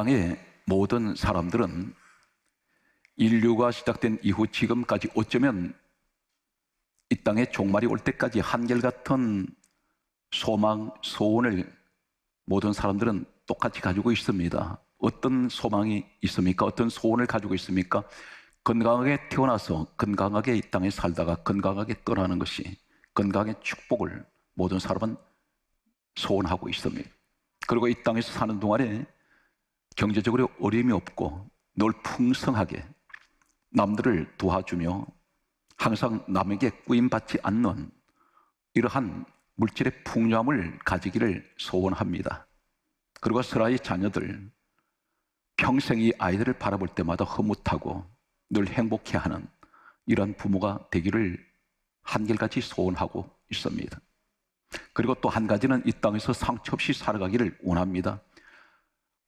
땅의 모든 사람들은 인류가 시작된 이후 지금까지 어쩌면 이 땅에 종말이 올 때까지 한결같은 소망, 소원을 모든 사람들은 똑같이 가지고 있습니다. 어떤 소망이 있습니까? 어떤 소원을 가지고 있습니까? 건강하게 태어나서 건강하게 이 땅에 살다가 건강하게 떠나는 것이, 건강의 축복을 모든 사람은 소원하고 있습니다. 그리고 이 땅에서 사는 동안에 경제적으로 어려움이 없고 늘 풍성하게 남들을 도와주며 항상 남에게 꾸임받지 않는 이러한 물질의 풍요함을 가지기를 소원합니다. 그리고 슬아의 자녀들, 평생 이 아이들을 바라볼 때마다 흐뭇하고 늘 행복해하는 이런 부모가 되기를 한결같이 소원하고 있습니다. 그리고 또 한 가지는 이 땅에서 상처 없이 살아가기를 원합니다.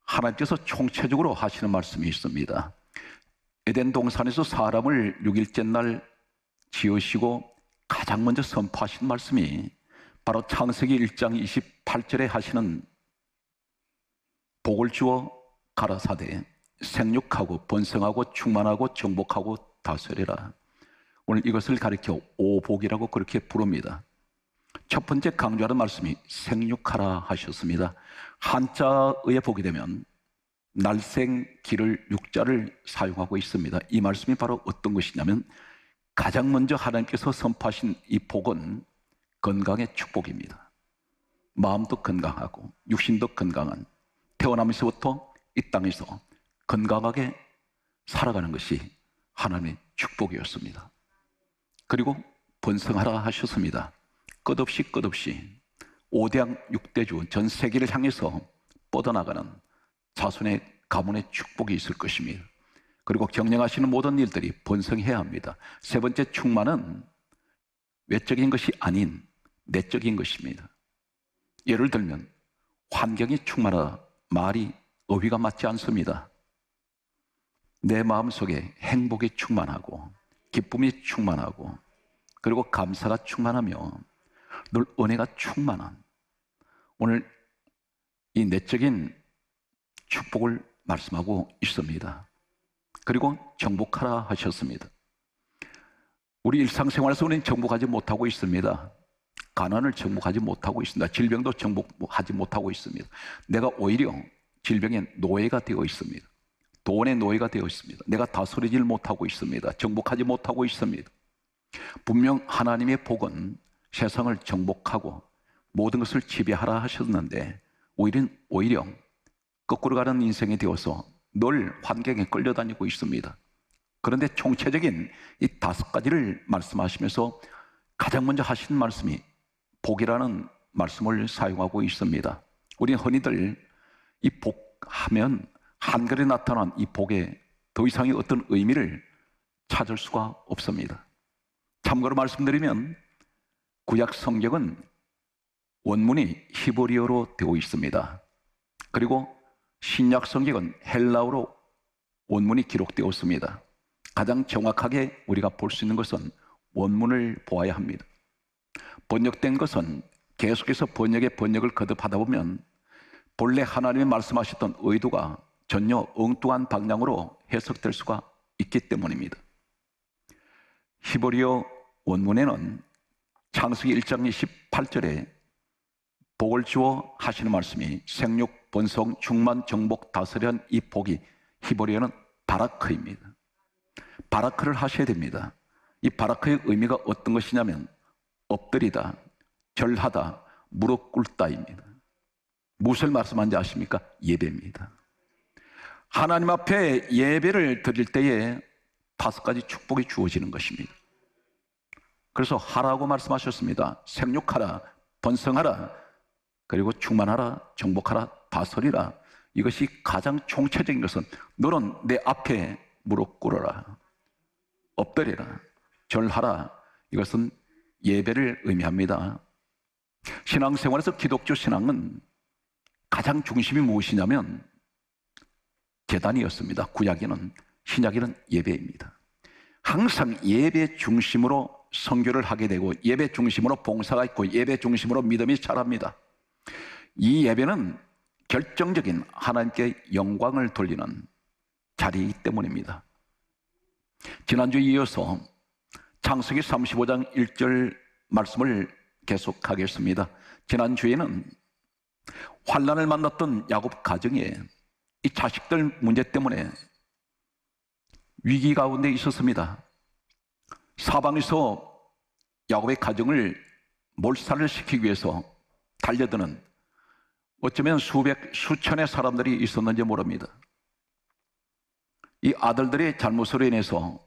하나님께서 총체적으로 하시는 말씀이 있습니다. 에덴 동산에서 사람을 6일째 날 지으시고 가장 먼저 선포하신 말씀이 바로 창세기 1장 28절에 하시는 복을 주어 가라사대 생육하고 번성하고 충만하고 정복하고 다스리라. 오늘 이것을 가리켜 오복이라고 그렇게 부릅니다. 첫 번째 강조하는 말씀이 생육하라 하셨습니다. 한자의 복이 되면 날생 기를 육자를 사용하고 있습니다. 이 말씀이 바로 어떤 것이냐면 가장 먼저 하나님께서 선포하신 이 복은 건강의 축복입니다. 마음도 건강하고 육신도 건강한, 태어나면서부터 이 땅에서 건강하게 살아가는 것이 하나님의 축복이었습니다. 그리고 번성하라 하셨습니다. 끝없이 5대양 6대주 전 세계를 향해서 뻗어나가는 자손의 가문의 축복이 있을 것입니다. 그리고 경영하시는 모든 일들이 번성해야 합니다. 세 번째 충만은 외적인 것이 아닌 내적인 것입니다. 예를 들면 환경이 충만하다, 말이 어휘가 맞지 않습니다. 내 마음속에 행복이 충만하고 기쁨이 충만하고 그리고 감사가 충만하며 늘 은혜가 충만한, 오늘 이 내적인 축복을 말씀하고 있습니다. 그리고 정복하라 하셨습니다. 우리 일상생활에서 우리는 정복하지 못하고 있습니다. 가난을 정복하지 못하고 있습니다. 질병도 정복하지 못하고 있습니다. 내가 오히려 질병의 노예가 되어 있습니다. 돈의 노예가 되어 있습니다. 내가 다스리질 못하고 있습니다. 정복하지 못하고 있습니다. 분명 하나님의 복은 세상을 정복하고 모든 것을 지배하라 하셨는데 오히려 거꾸로 가는 인생이 되어서 늘 환경에 끌려다니고 있습니다. 그런데 총체적인 이 5가지를 말씀하시면서 가장 먼저 하신 말씀이 복이라는 말씀을 사용하고 있습니다. 우리는 흔히들 이 복하면 한글에 나타난 이 복에 더 이상의 어떤 의미를 찾을 수가 없습니다. 참고로 말씀드리면 구약 성경은 원문이 히브리어로 되어 있습니다. 그리고 신약 성경은 헬라어로 원문이 기록되었습니다. 가장 정확하게 우리가 볼 수 있는 것은 원문을 보아야 합니다. 번역된 것은 계속해서 번역을 거듭하다 보면 본래 하나님이 말씀하셨던 의도가 전혀 엉뚱한 방향으로 해석될 수가 있기 때문입니다. 히브리어 원문에는 창세기 1장 28절에 복을 주어 하시는 말씀이 생육, 번성, 충만, 정복, 다스리는 이 복이 히브리어는 바라크입니다. 바라크를 하셔야 됩니다. 이 바라크의 의미가 어떤 것이냐면 엎드리다, 절하다, 무릎 꿇다입니다. 무엇을 말씀하는지 아십니까? 예배입니다. 하나님 앞에 예배를 드릴 때에 5가지 축복이 주어지는 것입니다. 그래서 하라고 말씀하셨습니다. 생육하라, 번성하라, 그리고 충만하라, 정복하라, 다스리라. 이것이 가장 총체적인 것은 너는 내 앞에 무릎 꿇어라, 엎드려라, 절하라. 이것은 예배를 의미합니다. 신앙생활에서 기독교 신앙은 가장 중심이 무엇이냐면 제단이었습니다. 구약에는, 신약에는 예배입니다. 항상 예배 중심으로 선교를 하게 되고 예배 중심으로 봉사가 있고 예배 중심으로 믿음이 자랍니다. 이 예배는 결정적인 하나님께 영광을 돌리는 자리이기 때문입니다. 지난주에 이어서 창세기 35장 1절 말씀을 계속하겠습니다. 지난주에는 환난을 만났던 야곱 가정에 이 자식들 문제 때문에 위기 가운데 있었습니다. 사방에서 야곱의 가정을 몰살을 시키기 위해서 달려드는 어쩌면 수천의 사람들이 있었는지 모릅니다. 이 아들들의 잘못으로 인해서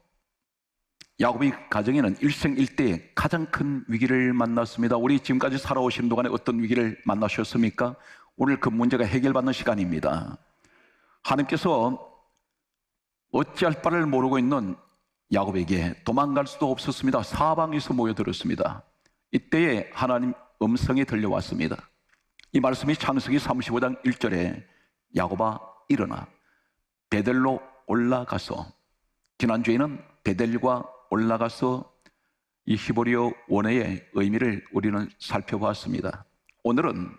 야곱의 가정에는 일생일대에 가장 큰 위기를 만났습니다. 우리 지금까지 살아오신 동안에 어떤 위기를 만나셨습니까? 오늘 그 문제가 해결받는 시간입니다. 하나님께서 어찌할 바를 모르고 있는 야곱에게 도망갈 수도 없었습니다. 사방에서 모여들었습니다. 이때에 하나님 음성이 들려왔습니다. 이 말씀이 창세기 35장 1절에 야곱아 일어나 베델로 올라가서, 지난주에는 베델과 올라가서 이 히브리어 원어의 의미를 우리는 살펴보았습니다. 오늘은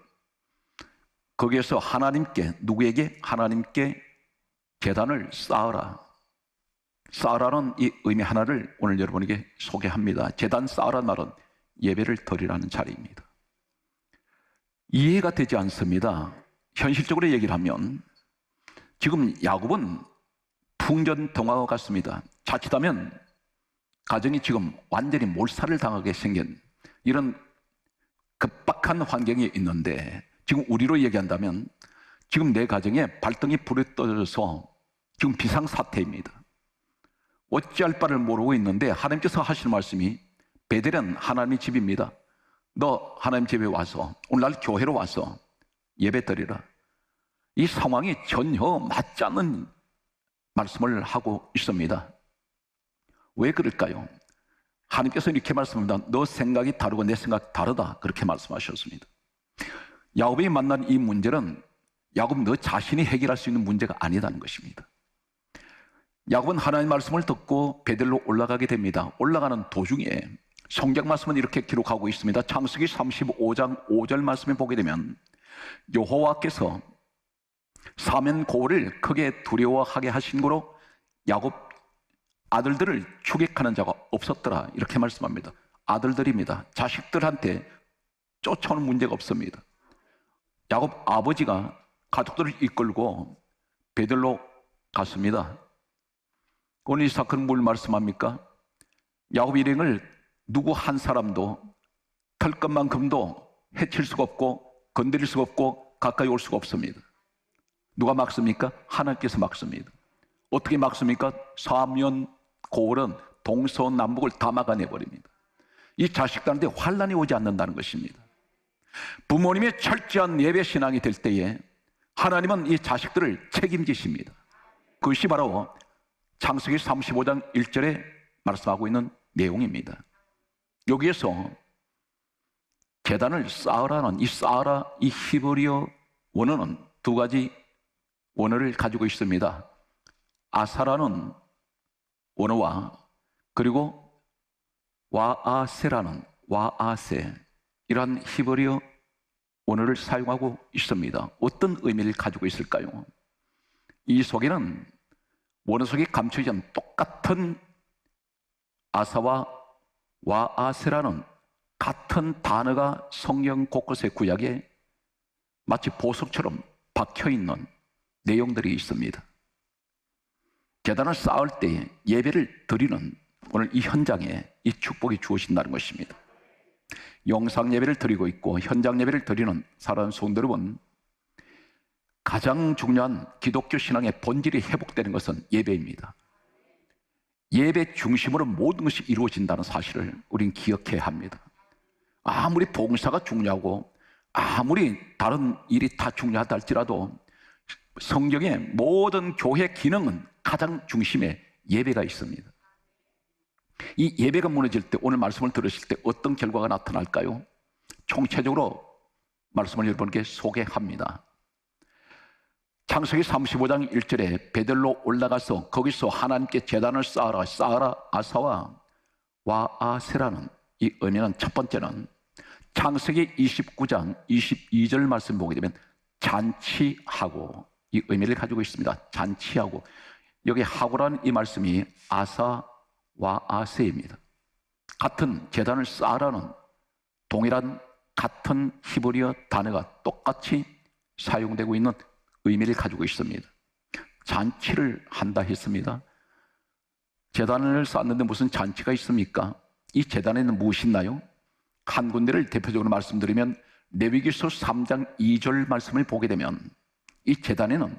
거기에서 하나님께, 누구에게? 하나님께 제단을 쌓으라. 쌓으라는 이 의미 하나를 오늘 여러분에게 소개합니다. 제단 쌓으라는 말은 예배를 드리라는 자리입니다. 이해가 되지 않습니다. 현실적으로 얘기를 하면 지금 야곱은 풍전등화와 같습니다. 자칫하면 가정이 지금 완전히 몰살을 당하게 생긴 이런 급박한 환경이 있는데, 지금 우리로 얘기한다면 지금 내 가정에 발등이 불이 떠져서 지금 비상사태입니다. 어찌할 바를 모르고 있는데 하나님께서 하시는 말씀이, 베델은 하나님의 집입니다. 너 하나님 집에 와서, 오늘날 교회로 와서 예배 드리라. 이 상황이 전혀 맞지 않는 말씀을 하고 있습니다. 왜 그럴까요? 하나님께서 이렇게 말씀합니다. 너 생각이 다르고 내 생각이 다르다, 그렇게 말씀하셨습니다. 야곱이 만난 이 문제는 야곱 너 자신이 해결할 수 있는 문제가 아니라는 것입니다. 야곱은 하나님의 말씀을 듣고 베델로 올라가게 됩니다. 올라가는 도중에 성경 말씀은 이렇게 기록하고 있습니다. 창세기 35장 5절 말씀에 보게 되면 여호와께서 사면고를 크게 두려워하게 하신 거로 야곱 아들들을 추격하는 자가 없었더라, 이렇게 말씀합니다. 아들들입니다. 자식들한테 쫓아오는 문제가 없습니다. 야곱 아버지가 가족들을 이끌고 베델로 갔습니다. 오늘 이 사건은 뭘 말씀합니까? 야곱 일행을 누구 한 사람도 털 것만큼도 해칠 수가 없고 건드릴 수가 없고 가까이 올 수가 없습니다. 누가 막습니까? 하나님께서 막습니다. 어떻게 막습니까? 사면 고을은 동서남북을 다 막아내버립니다. 이 자식들한테 환난이 오지 않는다는 것입니다. 부모님의 철저한 예배 신앙이 될 때에 하나님은 이 자식들을 책임지십니다. 그것이 바로 창세기 35장 1절에 말씀하고 있는 내용입니다. 여기에서 제단을 쌓으라는 이 쌓으라, 이 히브리어 원어는 두 가지 원어를 가지고 있습니다. 아사라는 원어와 그리고 와아세라는 와아세, 이러한 히브리어 원어를 사용하고 있습니다. 어떤 의미를 가지고 있을까요? 이 속에는 원어 속에 감춰져 있는 똑같은 아사와 와아세라는 같은 단어가 성경 곳곳의 구약에 마치 보석처럼 박혀있는 내용들이 있습니다. 제단을 쌓을 때 예배를 드리는 오늘 이 현장에 이 축복이 주어진다는 것입니다. 영상 예배를 드리고 있고 현장 예배를 드리는 사랑하는 성도 여러분, 가장 중요한 기독교 신앙의 본질이 회복되는 것은 예배입니다. 예배 중심으로 모든 것이 이루어진다는 사실을 우리는 기억해야 합니다. 아무리 봉사가 중요하고 아무리 다른 일이 다 중요하다 할지라도 성경의 모든 교회 기능은 가장 중심에 예배가 있습니다. 이 예배가 무너질 때, 오늘 말씀을 들으실 때 어떤 결과가 나타날까요? 총체적으로 말씀을 여러분께 소개합니다. 창세기 35장 1절에 베델로 올라가서 거기서 하나님께 제단을 쌓아라, 쌓아라 아사와 와아세라는 이 의미는, 첫 번째는 창세기 29장 22절 말씀 보게 되면 잔치하고 이 의미를 가지고 있습니다. 잔치하고, 여기 하고라는 이 말씀이 아사와 아세입니다. 같은 제단을 쌓으라는 동일한 같은 히브리어 단어가 똑같이 사용되고 있는 의미를 가지고 있습니다. 잔치를 한다 했습니다. 제단을 쌓는데 무슨 잔치가 있습니까? 이 제단에는 무엇이 있나요? 한 군데를 대표적으로 말씀드리면 레위기서 3장 2절 말씀을 보게 되면 이 제단에는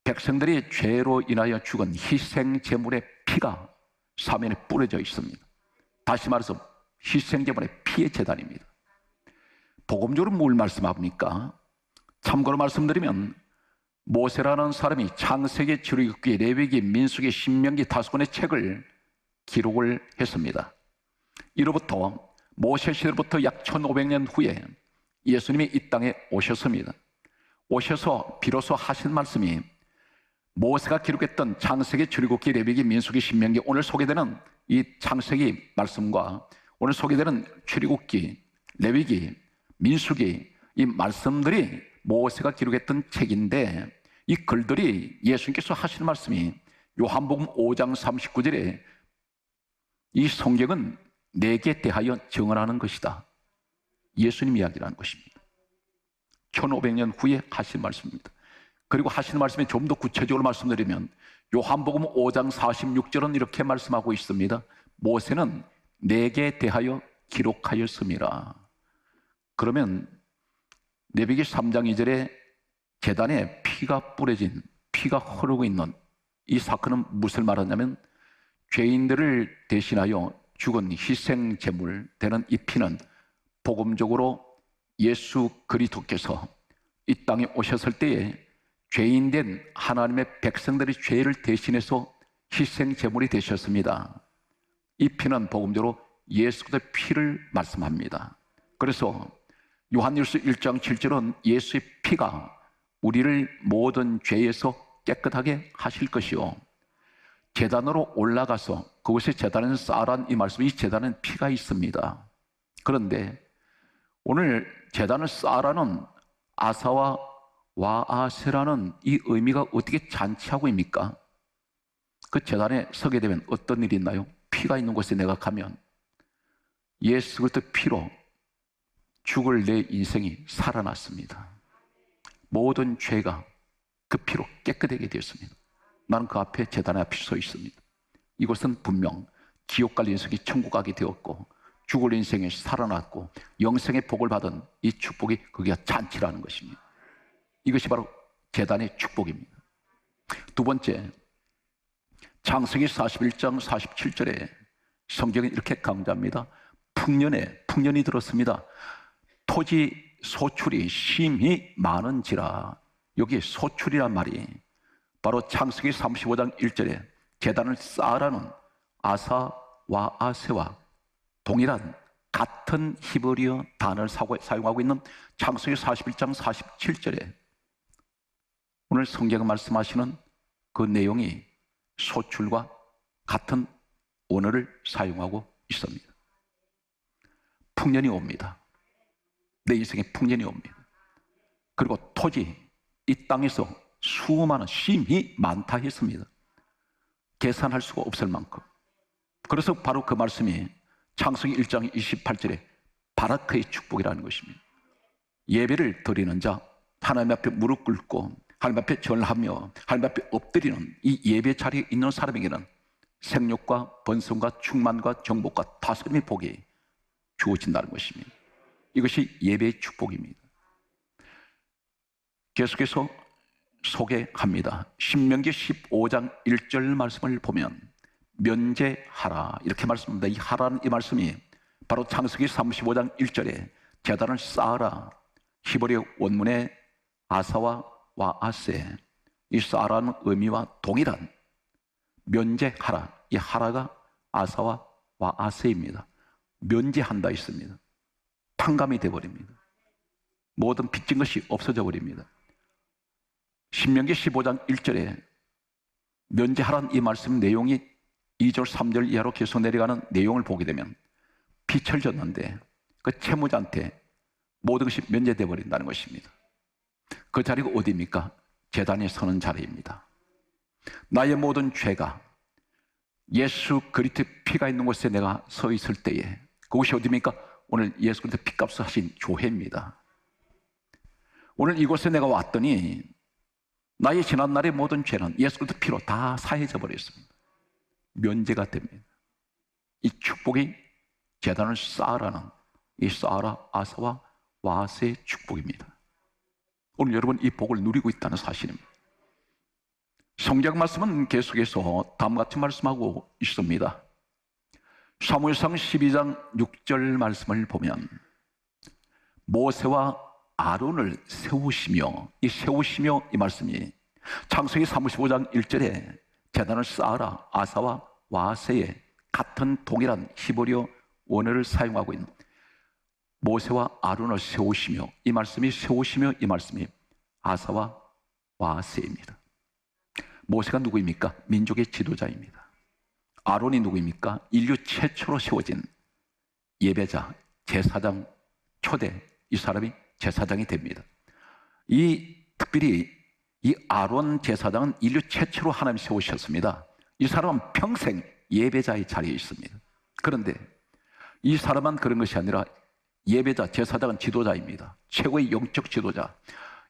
백성들의 죄로 인하여 죽은 희생 제물의 피가 사면에 뿌려져 있습니다. 다시 말해서 희생 제물의 피의 제단입니다. 복음적으로 뭘 말씀합니까? 참고로 말씀드리면 모세라는 사람이 창세기, 출애굽기, 레위기, 민수기, 신명기 5권의 책을 기록을 했습니다. 이로부터 모세 시대로부터 약 1500년 후에 예수님이 이 땅에 오셨습니다. 오셔서 비로소 하신 말씀이 모세가 기록했던 창세기, 출애굽기, 레위기, 민수기, 신명기, 오늘 소개되는 이 창세기 말씀과 오늘 소개되는 출애굽기, 레위기, 민수기, 이 말씀들이 모세가 기록했던 책인데, 이 글들이 예수님께서 하시는 말씀이 요한복음 5장 39절에 이 성경은 내게 대하여 증언하는 것이다, 예수님 이야기라는 것입니다. 1500년 후에 하신 말씀입니다. 그리고 하시는 말씀이 좀 더 구체적으로 말씀드리면 요한복음 5장 46절은 이렇게 말씀하고 있습니다. 모세는 내게 대하여 기록하였음이라. 그러면 레위기 3장 2절에 제단에 피가 뿌려진, 피가 흐르고 있는 이 사건은 무엇을 말하냐면 죄인들을 대신하여 죽은 희생 제물 되는 이 피는 복음적으로 예수 그리스도께서 이 땅에 오셨을 때에 죄인된 하나님의 백성들의 죄를 대신해서 희생 제물이 되셨습니다. 이 피는 복음적으로 예수 그리스도의 피를 말씀합니다. 그래서 요한일서 1장 7절은 예수의 피가 우리를 모든 죄에서 깨끗하게 하실 것이요, 제단으로 올라가서 그곳에 제단에는 쌓으란 이 말씀, 이 제단에는 피가 있습니다. 그런데 오늘 제단을 쌓으라는 아사와 와아세라는 이 의미가 어떻게 잔치하고입니까? 그 제단에 서게 되면 어떤 일이 있나요? 피가 있는 곳에 내가 가면 예수 그리스도의 피로 죽을 내 인생이 살아났습니다. 모든 죄가 그 피로 깨끗하게 되었습니다. 나는 그 앞에 제단 앞에 서 있습니다. 이곳은 분명 지옥 갈 인생이 천국 가게 되었고 죽을 인생이 살아났고 영생의 복을 받은 이 축복이 그게 잔치라는 것입니다. 이것이 바로 제단의 축복입니다. 두 번째, 창세기 41장 47절에 성경은 이렇게 강조합니다. 풍년이 들었습니다. 토지 소출이 심히 많은지라. 여기 소출이란 말이 바로 창세기 35장 1절에 제단을 쌓으라는 아사와 아세와 동일한 같은 히브리어 단어를 사용하고 있는 창세기 41장 47절에 오늘 성경이 말씀하시는 그 내용이 소출과 같은 언어를 사용하고 있습니다. 풍년이 옵니다. 내 인생에 풍년이 옵니다. 그리고 토지, 이 땅에서 수많은 심히 많다 했습니다. 계산할 수가 없을 만큼. 그래서 바로 그 말씀이 창세기 1장 28절에 바라크의 축복이라는 것입니다. 예배를 드리는 자, 하나님 앞에 무릎 꿇고 하나님 앞에 절하며 하나님 앞에 엎드리는 이 예배 자리에 있는 사람에게는 생육과 번성과 충만과 정복과 다스림의 복이 주어진다는 것입니다. 이것이 예배의 축복입니다. 계속해서 소개합니다. 신명기 15장 1절 말씀을 보면 면제하라 이렇게 말씀합니다. 이 하라는 이 말씀이 바로 창세기 35장 1절에 제단을 쌓아라, 히브리 원문의 아사와 와아세, 이 쌓아라는 의미와 동일한 면제하라, 이 하라가 아사와 와아세입니다. 면제한다 있습니다. 탕감이 되어버립니다. 모든 빚진 것이 없어져 버립니다. 신명기 15장 1절에 면제하라는 이 말씀 내용이 2절 3절 이하로 계속 내려가는 내용을 보게 되면 빚을 졌는데 그 채무자한테 모든 것이 면제되어 버린다는 것입니다. 그 자리가 어디입니까? 제단에 서는 자리입니다. 나의 모든 죄가 예수 그리스도의 피가 있는 곳에 내가 서 있을 때에, 그곳이 어디입니까? 오늘 예수 그리스도 피값을 하신 교회입니다. 오늘 이곳에 내가 왔더니 나의 지난날의 모든 죄는 예수 그리스도 피로 다 사해져 버렸습니다. 면제가 됩니다. 이 축복이 제단을 쌓으라는 이 쌓아라 아사와 와세의 축복입니다. 오늘 여러분 이 복을 누리고 있다는 사실입니다. 성경 말씀은 계속해서 다음과 같이 말씀하고 있습니다. 사무엘상 12장 6절 말씀을 보면 모세와 아론을 세우시며, 이 세우시며 이 말씀이 창세기 35장 1절에 제단을 쌓아라 아사와 와세의 같은 동일한 히브리어 원어를 사용하고 있는 모세와 아론을 세우시며, 이 말씀이 세우시며 이 말씀이 아사와 와세입니다. 모세가 누구입니까? 민족의 지도자입니다. 아론이 누구입니까? 인류 최초로 세워진 예배자, 제사장, 초대, 이 사람이 제사장이 됩니다. 특별히 이 아론 제사장은 인류 최초로 하나님 세우셨습니다. 이 사람은 평생 예배자의 자리에 있습니다. 그런데 이 사람은 그런 것이 아니라 예배자, 제사장은 지도자입니다. 최고의 영적 지도자.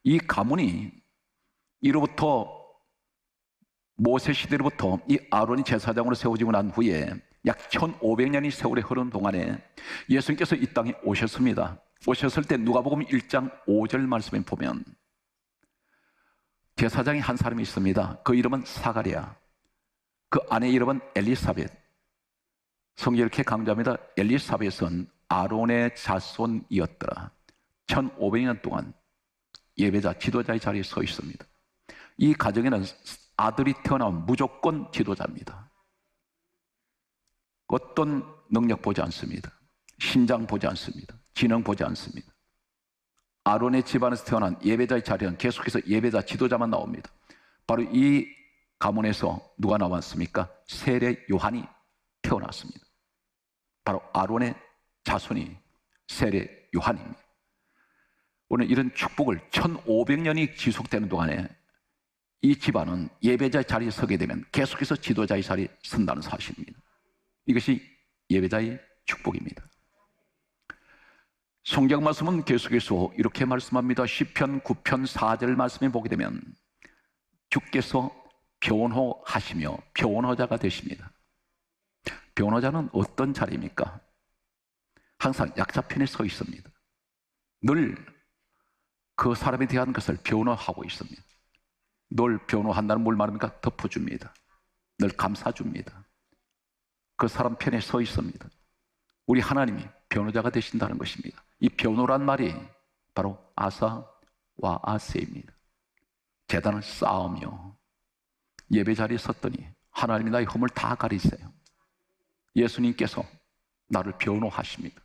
이 가문이 이로부터 모세 시대로부터 이 아론이 제사장으로 세워지고 난 후에 약 1500년이 세월이 흐른 동안에 예수님께서 이 땅에 오셨습니다. 오셨을 때 누가복음 1장 5절 말씀에 보면 제사장이 한 사람이 있습니다. 그 이름은 사가랴, 그 아내 이름은 엘리사벳. 성경이 이렇게 강조합니다. 엘리사벳은 아론의 자손이었더라. 1500년 동안 예배자, 지도자의 자리에 서 있습니다. 이 가정에는 아들이 태어나면 무조건 지도자입니다. 어떤 능력 보지 않습니다. 신장 보지 않습니다. 지능 보지 않습니다. 아론의 집안에서 태어난 예배자의 자리는 계속해서 예배자, 지도자만 나옵니다. 바로 이 가문에서 누가 나왔습니까? 세례 요한이 태어났습니다. 바로 아론의 자손이 세례 요한입니다. 오늘 이런 축복을 1500년이 지속되는 동안에 이 집안은 예배자의 자리에 서게 되면 계속해서 지도자의 자리에 선다는 사실입니다. 이것이 예배자의 축복입니다. 성경 말씀은 계속해서 이렇게 말씀합니다. 시편 9편 4절 말씀에 보게 되면 주께서 변호하시며 변호자가 되십니다. 변호자는 어떤 자리입니까? 항상 약자편에 서 있습니다. 늘 그 사람에 대한 것을 변호하고 있습니다. 늘 변호한다는 뭘 말합니까? 덮어줍니다. 늘 감싸줍니다. 그 사람 편에 서 있습니다. 우리 하나님이 변호자가 되신다는 것입니다. 이 변호란 말이 바로 아사와 아세입니다. 제단을 쌓으며 예배 자리에 섰더니 하나님이 나의 허물 다 가리세요. 예수님께서 나를 변호하십니다.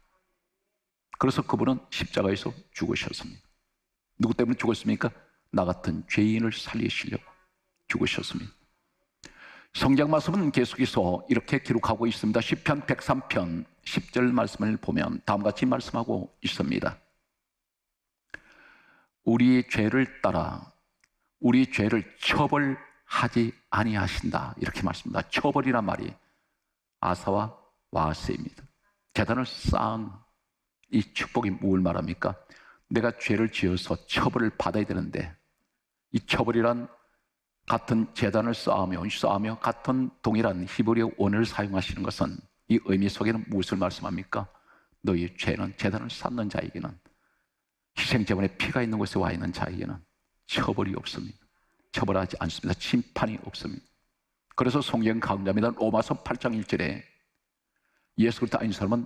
그래서 그분은 십자가에서 죽으셨습니다. 누구 때문에 죽었습니까? 나 같은 죄인을 살리시려고 죽으셨습니다. 성경 말씀은 계속해서 이렇게 기록하고 있습니다. 시편 103편 10절 말씀을 보면 다음과 같이 말씀하고 있습니다. 우리 죄를 따라 우리 죄를 처벌하지 아니하신다, 이렇게 말씀합니다. 처벌이란 말이 아사와 와세입니다. 제단을 쌓은 이 축복이 뭘 말합니까? 내가 죄를 지어서 처벌을 받아야 되는데 이 처벌이란 같은 제단을 쌓으며 같은 동일한 히브리어 원어를 사용하시는 것은 이 의미 속에는 무엇을 말씀합니까? 너희 죄는 제단을 쌓는 자에게는, 희생제물의 피가 있는 곳에 와 있는 자에게는 처벌이 없습니다. 처벌하지 않습니다. 심판이 없습니다. 그래서 성경 강조합니다. 로마서 8장 1절에 예수 그리스도 아닌 사람은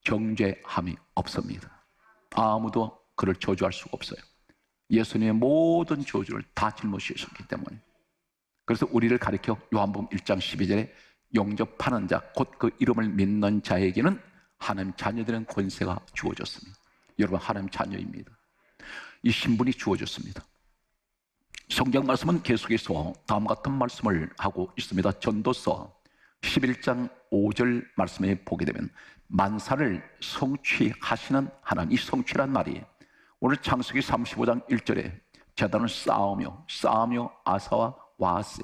정죄함이 없습니다. 아무도 그를 저주할 수가 없어요. 예수님의 모든 저주를 다 짊어지셨기 때문에. 그래서 우리를 가리켜 요한복음 1장 12절에 영접하는 자, 곧 그 이름을 믿는 자에게는 하나님 자녀되는 권세가 주어졌습니다. 여러분, 하나님 자녀입니다. 이 신분이 주어졌습니다. 성경 말씀은 계속해서 다음 같은 말씀을 하고 있습니다. 전도서 11장 5절 말씀에 보게 되면 만사를 성취하시는 하나님, 이 성취란 말이 오늘 창세기 35장 1절에 제단을 쌓으며 아사와 와세.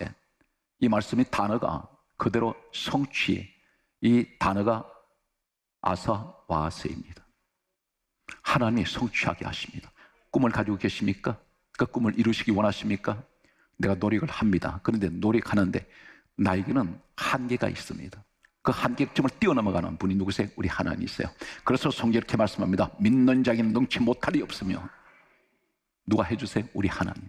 이 말씀이 단어가 그대로 성취, 이 단어가 아사 와세입니다. 하나님이 성취하게 하십니다. 꿈을 가지고 계십니까? 그 꿈을 이루시기 원하십니까? 내가 노력을 합니다. 그런데 노력하는데 나에게는 한계가 있습니다. 그 한계점을 뛰어넘어가는 분이 누구세요? 우리 하나님이세요. 그래서 성경이 이렇게 말씀합니다. 믿는 자에게는 능치 못할이 없으며. 누가 해주세요? 우리 하나님.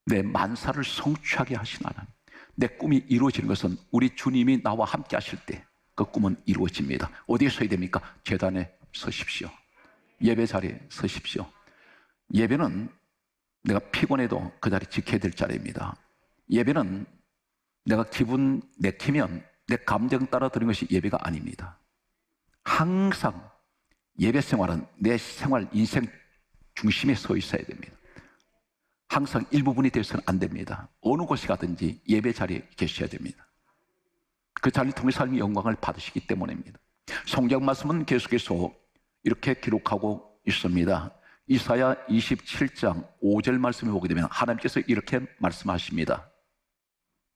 내 만사를 성취하게 하신 하나님. 내 꿈이 이루어지는 것은 우리 주님이 나와 함께 하실 때 그 꿈은 이루어집니다. 어디에 서야 됩니까? 제단에 서십시오. 예배 자리에 서십시오. 예배는 내가 피곤해도 그 자리 지켜야 될 자리입니다. 예배는 내가 기분 내키면 내 감정 따라 드리는 것이 예배가 아닙니다. 항상 예배 생활은 내 생활, 인생 중심에 서 있어야 됩니다. 항상 일부분이 되어서는 안 됩니다. 어느 곳에 가든지 예배 자리에 계셔야 됩니다. 그 자리를 통해서 하나님의 영광을 받으시기 때문입니다. 성경 말씀은 계속해서 이렇게 기록하고 있습니다. 이사야 27장 5절 말씀을 보게 되면 하나님께서 이렇게 말씀하십니다.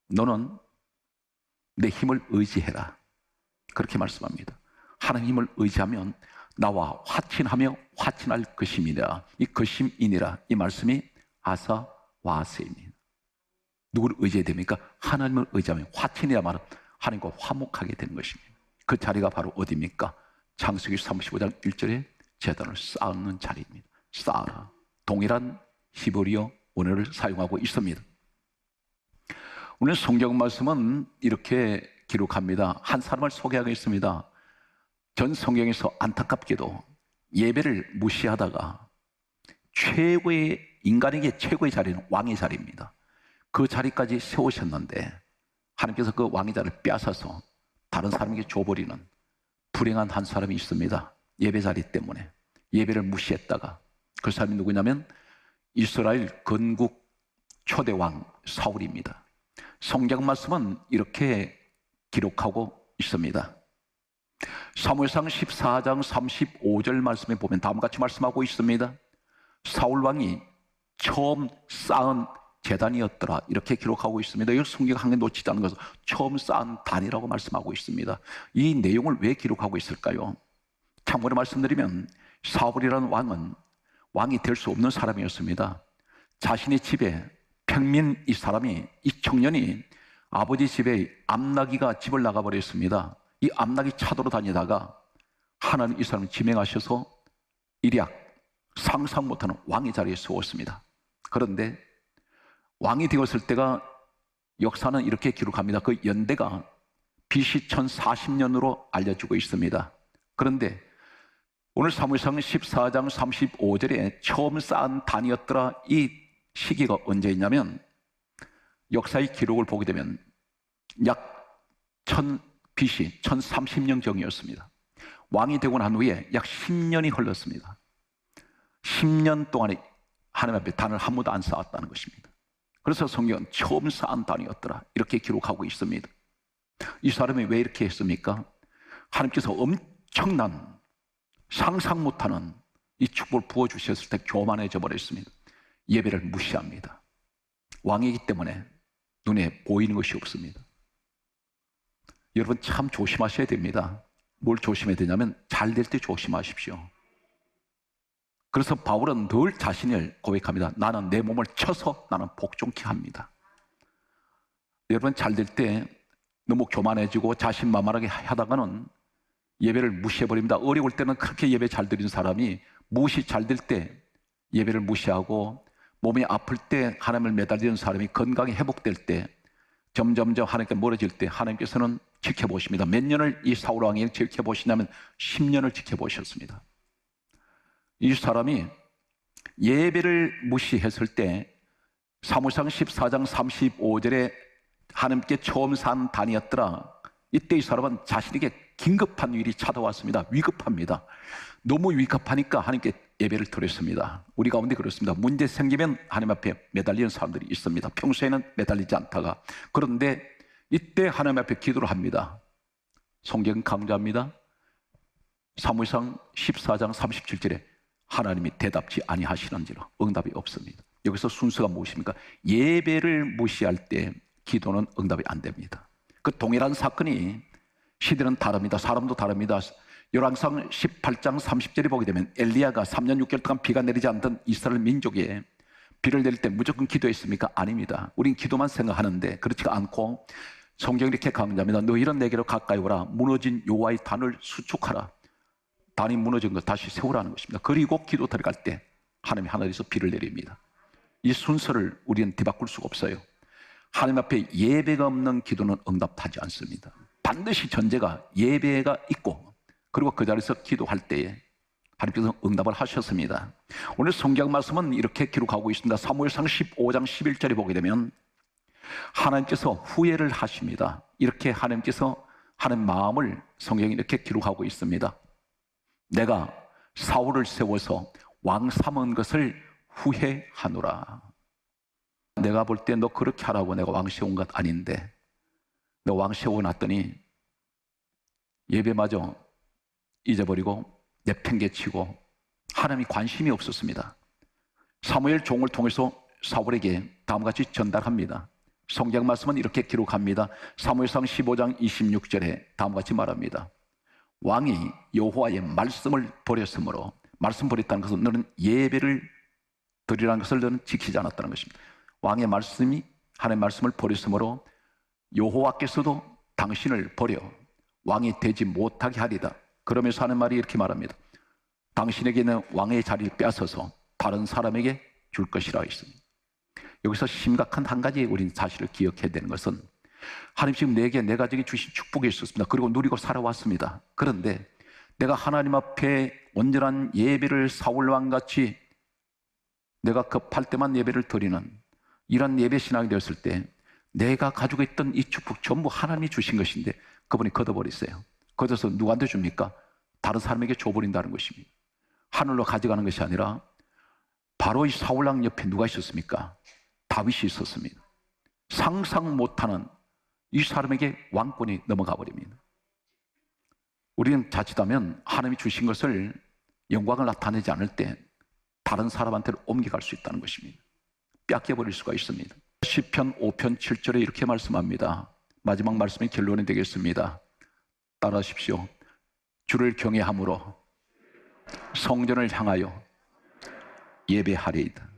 너는 내 힘을 의지해라. 그렇게 말씀합니다. 하나님 힘을 의지하면 나와 화친하며 화친할 것임이라. 이 것임이니라. 이 말씀이 아사 와세입니다. 누구를 의지해야 됩니까? 하나님을 의지하면 화친이라 말은 하나님과 화목하게 되는 것입니다. 그 자리가 바로 어디입니까? 창세기 35장 1절에 제단을 쌓는 자리입니다. 쌓아라. 동일한 히브리어 원어를 사용하고 있습니다. 오늘 성경 말씀은 이렇게 기록합니다. 한 사람을 소개하겠습니다. 전 성경에서 안타깝게도 예배를 무시하다가 인간에게 최고의 자리는 왕의 자리입니다. 그 자리까지 세우셨는데 하나님께서 그 왕의 자리를 빼앗아서 다른 사람에게 줘버리는 불행한 한 사람이 있습니다. 예배 자리 때문에 예배를 무시했다가 그 사람이 누구냐면 이스라엘 건국 초대 왕 사울입니다. 성경 말씀은 이렇게 기록하고 있습니다. 사무엘상 14장 35절 말씀에 보면 다음과 같이 말씀하고 있습니다. 사울 왕이 처음 쌓은 제단이었더라. 이렇게 기록하고 있습니다. 이 성경 한 개 놓치지 않은 것은 처음 쌓은 단이라고 말씀하고 있습니다. 이 내용을 왜 기록하고 있을까요? 참고로 말씀드리면 사울이라는 왕은 왕이 될 수 없는 사람이었습니다. 자신의 집에 평민 이 청년이 아버지 집에 암나기가 집을 나가버렸습니다. 이 암나기 차도로 다니다가 하나님 이 사람을 지명하셔서 일약 상상 못하는 왕의 자리에 세웠습니다. 그런데 왕이 되었을 때가 역사는 이렇게 기록합니다. 그 연대가 BC 1040년으로 알려지고 있습니다. 그런데 오늘 사무엘상 14장 35절에 처음 쌓은 단이었더라. 이 시기가 언제였냐면 역사의 기록을 보게 되면 약 BC 1030년 경이었습니다. 왕이 되고 난 후에 약 10년이 흘렀습니다. 10년 동안에 하나님 앞에 단을 한 번도 안 쌓았다는 것입니다. 그래서 성경은 처음 쌓은 단이었더라. 이렇게 기록하고 있습니다. 이 사람이 왜 이렇게 했습니까? 하나님께서 엄청난 상상 못하는 이 축복을 부어주셨을 때 교만해져 버렸습니다. 예배를 무시합니다. 왕이기 때문에 눈에 보이는 것이 없습니다. 여러분 참 조심하셔야 됩니다. 뭘 조심해야 되냐면 잘 될 때 조심하십시오. 그래서 바울은 늘 자신을 고백합니다. 나는 내 몸을 쳐서 나는 복종케 합니다. 여러분 잘 될 때 너무 교만해지고 자신만만하게 하다가는 예배를 무시해버립니다. 어려울 때는 그렇게 예배 잘 드리는 사람이 무엇이 잘 될 때 예배를 무시하고 몸이 아플 때 하나님을 매달리는 사람이 건강이 회복될 때 점점점 하나님께 멀어질 때 하나님께서는 지켜보십니다. 몇 년을 이 사울 왕이 지켜보시냐면 10년을 지켜보셨습니다. 이 사람이 예배를 무시했을 때 사무엘상 14장 35절에 하나님께 처음 산 단이었더라. 이때 이 사람은 자신에게 긴급한 일이 찾아왔습니다. 위급합니다. 너무 위급하니까 하나님께 예배를 드렸습니다. 우리 가운데 그렇습니다. 문제 생기면 하나님 앞에 매달리는 사람들이 있습니다. 평소에는 매달리지 않다가. 그런데 이때 하나님 앞에 기도를 합니다. 성경 강조합니다. 사무엘상 14장 37절에 하나님이 대답지 아니하시는지라. 응답이 없습니다. 여기서 순서가 무엇입니까? 예배를 무시할 때 기도는 응답이 안 됩니다. 그 동일한 사건이 시대는 다릅니다. 사람도 다릅니다. 열왕상 18장 30절에 보게 되면 엘리야가 3년 6개월 동안 비가 내리지 않던 이스라엘 민족에 비를 내릴 때 무조건 기도했습니까? 아닙니다. 우린 기도만 생각하는데 그렇지가 않고 성경이 이렇게 강조합니다. 너희는 내게로 가까이 오라. 무너진 여호와의 단을 수축하라. 단이 무너진 것 다시 세우라는 것입니다. 그리고 기도 들어갈 때 하나님이 하늘에서 비를 내립니다. 이 순서를 우리는 뒤바꿀 수가 없어요. 하나님 앞에 예배가 없는 기도는 응답하지 않습니다. 반드시 전제가 예배가 있고 그리고 그 자리에서 기도할 때에 하나님께서 응답을 하셨습니다. 오늘 성경 말씀은 이렇게 기록하고 있습니다. 사무엘상 15장 11절에 보게 되면 하나님께서 후회를 하십니다. 이렇게 하나님께서 하는 마음을 성경이 이렇게 기록하고 있습니다. 내가 사울을 세워서 왕 삼은 것을 후회하노라. 내가 볼 때 너 그렇게 하라고 내가 왕 세운 것 아닌데 너 왕 세워놨더니 예배마저 잊어버리고 내팽개치고 하나님이 관심이 없었습니다. 사무엘 종을 통해서 사울에게 다음과 같이 전달합니다. 성경 말씀은 이렇게 기록합니다. 사무엘상 15장 26절에 다음과 같이 말합니다. 왕이 여호와의 말씀을 버렸으므로, 말씀 버렸다는 것은 너는 예배를 드리라는 것을 너는 지키지 않았다는 것입니다. 왕의 말씀이 하나님의 말씀을 버렸으므로 여호와께서도 당신을 버려 왕이 되지 못하게 하리다. 그러면서 하는 말이 이렇게 말합니다. 당신에게는 왕의 자리를 빼앗아서 다른 사람에게 줄 것이라 했습니다. 여기서 심각한 한 가지 우리는 사실을 기억해야 되는 것은 하나님 지금 내게 내 가정에 주신 축복이 있었습니다. 그리고 누리고 살아왔습니다. 그런데 내가 하나님 앞에 온전한 예배를 사울왕같이 내가 급할 때만 예배를 드리는 이런 예배 신앙이 되었을 때 내가 가지고 있던 이 축복 전부 하나님이 주신 것인데 그분이 걷어버렸어요. 걷어서 누구한테 줍니까? 다른 사람에게 줘버린다는 것입니다. 하늘로 가져가는 것이 아니라 바로 이 사울왕 옆에 누가 있었습니까? 다윗이 있었습니다. 상상 못하는 이 사람에게 왕권이 넘어가 버립니다. 우리는 자칫하면 하나님이 주신 것을 영광을 나타내지 않을 때 다른 사람한테 옮겨갈 수 있다는 것입니다. 뺏겨버릴 수가 있습니다. 시편 5편 7절에 이렇게 말씀합니다. 마지막 말씀이 결론이 되겠습니다. 따라하십시오. 주를 경외함으로 성전을 향하여 예배하리이다.